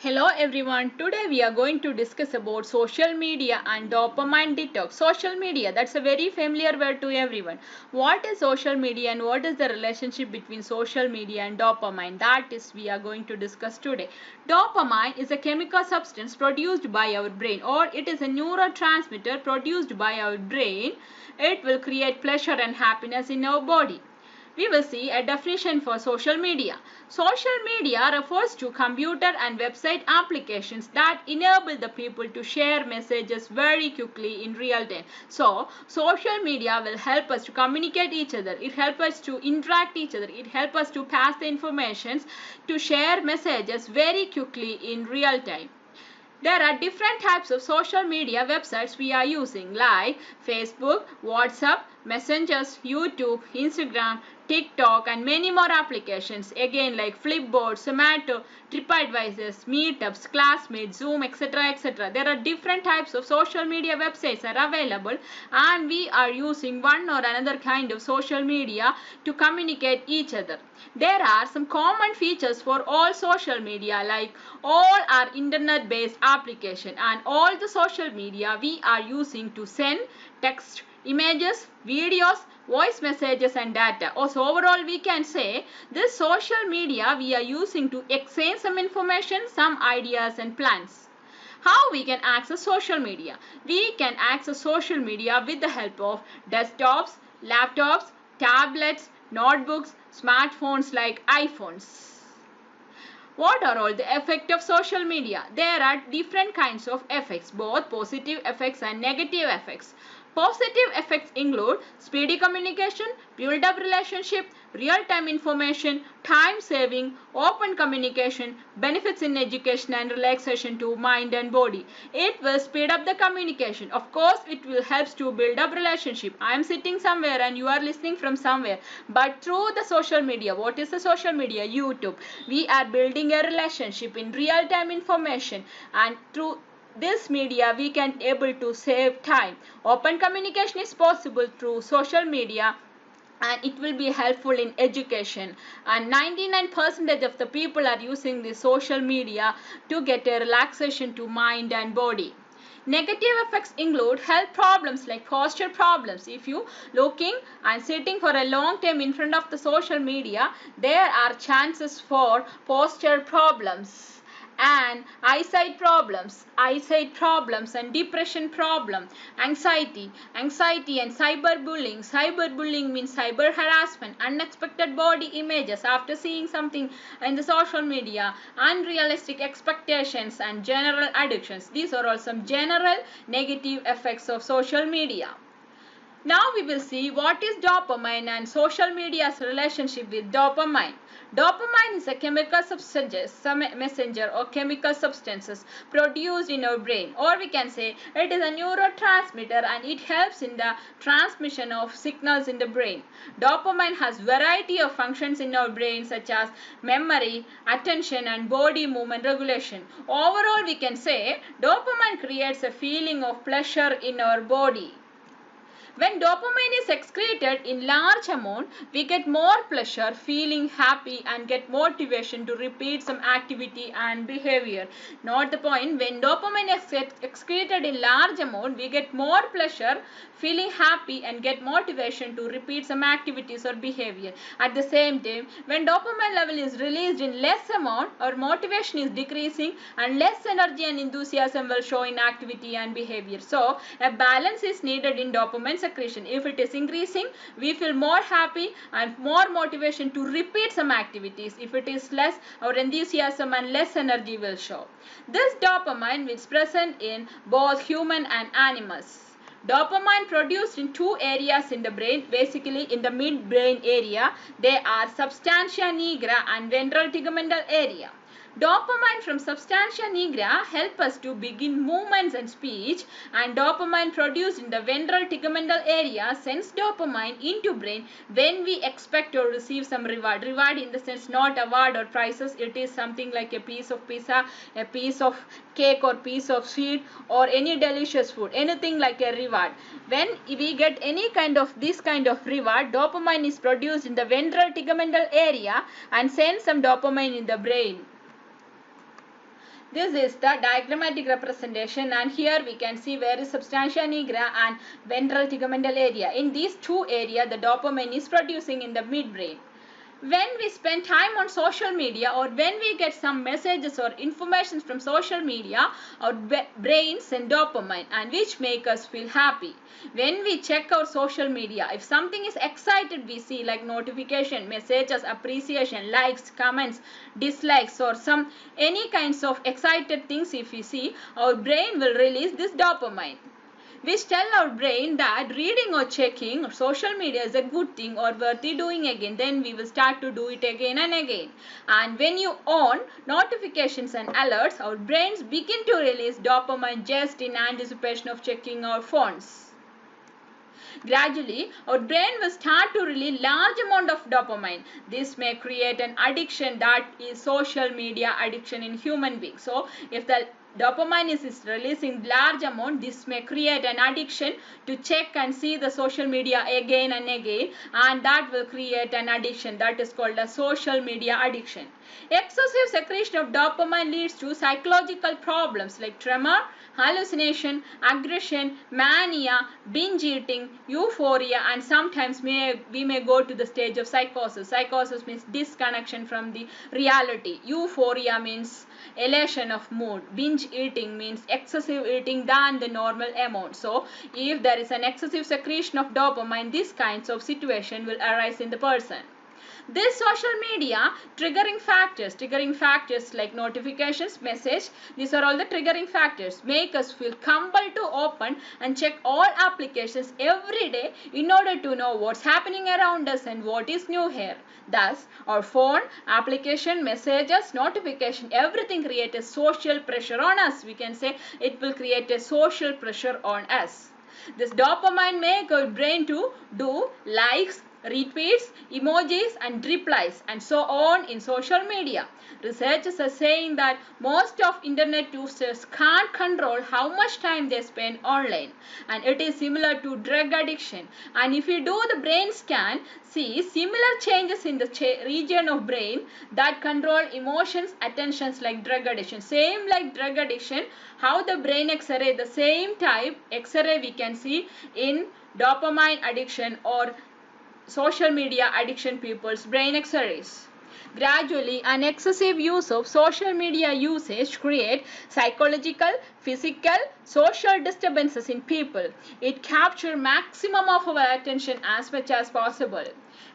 Hello everyone, today we are going to discuss about social media and dopamine detox. Social media, that's a very familiar word to everyone. What is social media and what is the relationship between social media and dopamine? That is we are going to discuss today. Dopamine is a chemical substance produced by our brain, or it is a neurotransmitter produced by our brain. It will create pleasure and happiness in our body. We will see a definition for social media. Social media refers to computer and website applications that enable the people to share messages very quickly in real time. So, social media will help us to communicate each other. It helps us to interact each other. It helps us to pass the information, to share messages very quickly in real time. There are different types of social media websites we are using like Facebook, WhatsApp, Messengers, YouTube, Instagram, TikTok and many more applications again like Flipboard, Zomato, TripAdvisor, Meetups, Classmates, Zoom, etc. There are different types of social media websites are available and we are using one or another kind of social media to communicate each other. There are some common features for all social media like all are internet based application and all the social media we are using to send text, images, videos, voice messages and data. Also overall we can say this social media we are using to exchange some information, some ideas and plans. How we can access social media? We can access social media with the help of desktops, laptops, tablets, notebooks, smartphones like iPhones. What are all the effects of social media? There are different kinds of effects, both positive effects and negative effects. Positive effects include speedy communication, build up relationship, real-time information, time saving, open communication, benefits in education and relaxation to mind and body. It will speed up the communication. Of course, it will help to build up relationship. I am sitting somewhere and you are listening from somewhere. But through the social media, what is the social media? YouTube. We are building a relationship in real-time information and through this media we can able to save time. Open communication is possible through social media and it will be helpful in education and 99% of the people are using the social media to get a relaxation to mind and body. Negative effects include health problems like posture problems. If you looking and sitting for a long time in front of the social media, there are chances for posture problems and eyesight problems and depression problem, anxiety and cyberbullying. Cyberbullying means cyber harassment, unexpected body images after seeing something in the social media, unrealistic expectations and general addictions. These are all some general negative effects of social media. Now we will see what is dopamine and social media's relationship with dopamine. Dopamine is a chemical substance, some messenger or chemical substances produced in our brain, or we can say it is a neurotransmitter and it helps in the transmission of signals in the brain. Dopamine has variety of functions in our brain such as memory, attention and body movement regulation. Overall we can say dopamine creates a feeling of pleasure in our body. When dopamine is excreted in large amount, we get more pleasure, feeling happy and get motivation to repeat some activity and behavior. Note the point, when dopamine is excreted in large amount, we get more pleasure, feeling happy and get motivation to repeat some activities or behavior. At the same time, when dopamine level is released in less amount, our motivation is decreasing and less energy and enthusiasm will show in activity and behavior. So, a balance is needed in dopamine secretion. If it is increasing, we feel more happy and more motivation to repeat some activities. If it is less, our enthusiasm and less energy will show. This dopamine is present in both human and animals. Dopamine produced in two areas in the brain, basically in the midbrain area. They are substantia nigra and ventral tegmental area. Dopamine from substantia nigra help us to begin movements and speech, and dopamine produced in the ventral tegmental area sends dopamine into brain when we expect to receive some reward. Reward in the sense not award or prizes. It is something like a piece of pizza, a piece of cake or piece of sweet or any delicious food, anything like a reward. When we get any kind of this kind of reward, dopamine is produced in the ventral tegmental area and sends some dopamine in the brain. This is the diagrammatic representation, and here we can see where is substantia nigra and ventral tegmental area. In these two areas, the dopamine is producing in the midbrain. When we spend time on social media or when we get some messages or information from social media, our brain send dopamine and which make us feel happy. When we check our social media, if something is excited, we see like notification, messages, appreciation, likes, comments, dislikes, or some any kinds of excited things. If we see, our brain will release this dopamine, which tell our brain that reading or checking social media is a good thing or worthy doing again. Then we will start to do it again and again. And when you on notifications and alerts, our brains begin to release dopamine just in anticipation of checking our phones. Gradually, our brain will start to release large amount of dopamine. This may create an addiction, that is social media addiction in human beings. So, if the dopamine is releasing large amount, this may create an addiction to check and see the social media again and again, and that will create an addiction that is called a social media addiction. Excessive secretion of dopamine leads to psychological problems like tremor, hallucination, aggression, mania, binge eating, euphoria, and sometimes we may go to the stage of psychosis. Psychosis means disconnection from the reality. Euphoria means elation of mood. Binge eating means excessive eating than the normal amount. So if there is an excessive secretion of dopamine, these kinds of situation will arise in the person. This social media triggering factors like notifications, message, these are all the triggering factors, make us feel compelled to open and check all applications every day in order to know what's happening around us and what is new here. Thus, our phone, application, messages, notification, everything creates a social pressure on us. We can say it will create a social pressure on us. This dopamine makes our brain to do likes, retweets, emojis, and replies, and so on in social media. Researchers are saying that most of internet users can't control how much time they spend online, and it is similar to drug addiction. And if you do the brain scan, see similar changes in the region of brain that control emotions, attentions, like drug addiction. Same like drug addiction, how the brain X-ray, the same type X-ray we can see in dopamine addiction or social media addiction people's brain X-rays. Gradually, an excessive use of social media usage creates psychological, physical, social disturbances in people. It captures maximum of our attention as much as possible.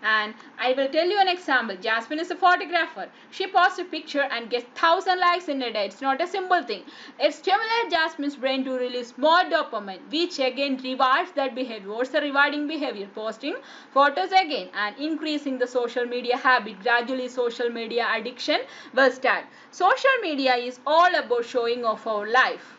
And I will tell you an example. Jasmine is a photographer. She posts a picture and gets 1,000 likes in a day. It's not a simple thing. It stimulates Jasmine's brain to release more dopamine, which again rewards that behavior. What's the rewarding behavior? Posting photos again and increasing the social media habit. Gradually, social media addiction will start. Social media is all about showing off our life.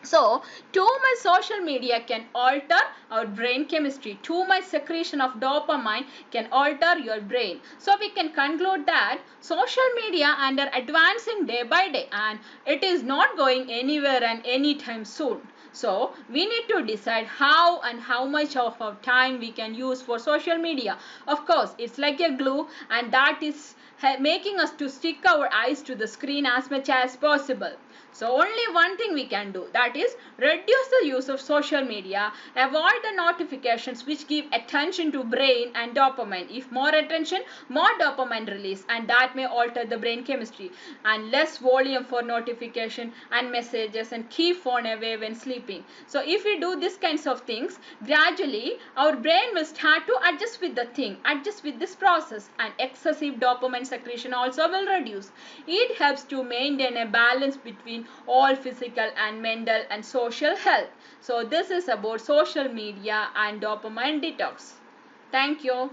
So, too much social media can alter our brain chemistry. Too much secretion of dopamine can alter your brain. So, we can conclude that social media are advancing day by day and it is not going anywhere and anytime soon. So, we need to decide how and how much of our time we can use for social media. Of course, it's like a glue and that is making us to stick our eyes to the screen as much as possible. So only one thing we can do, that is reduce the use of social media, avoid the notifications which give attention to brain and dopamine. If more attention, more dopamine release and that may alter the brain chemistry, and less volume for notification and messages and keep phone away when sleeping. So if we do these kinds of things, gradually our brain will start to adjust with the thing, adjust with this process, and excessive dopamine secretion also will reduce. It helps to maintain a balance between all physical and mental and social health. So this is about social media and dopamine detox. Thank you.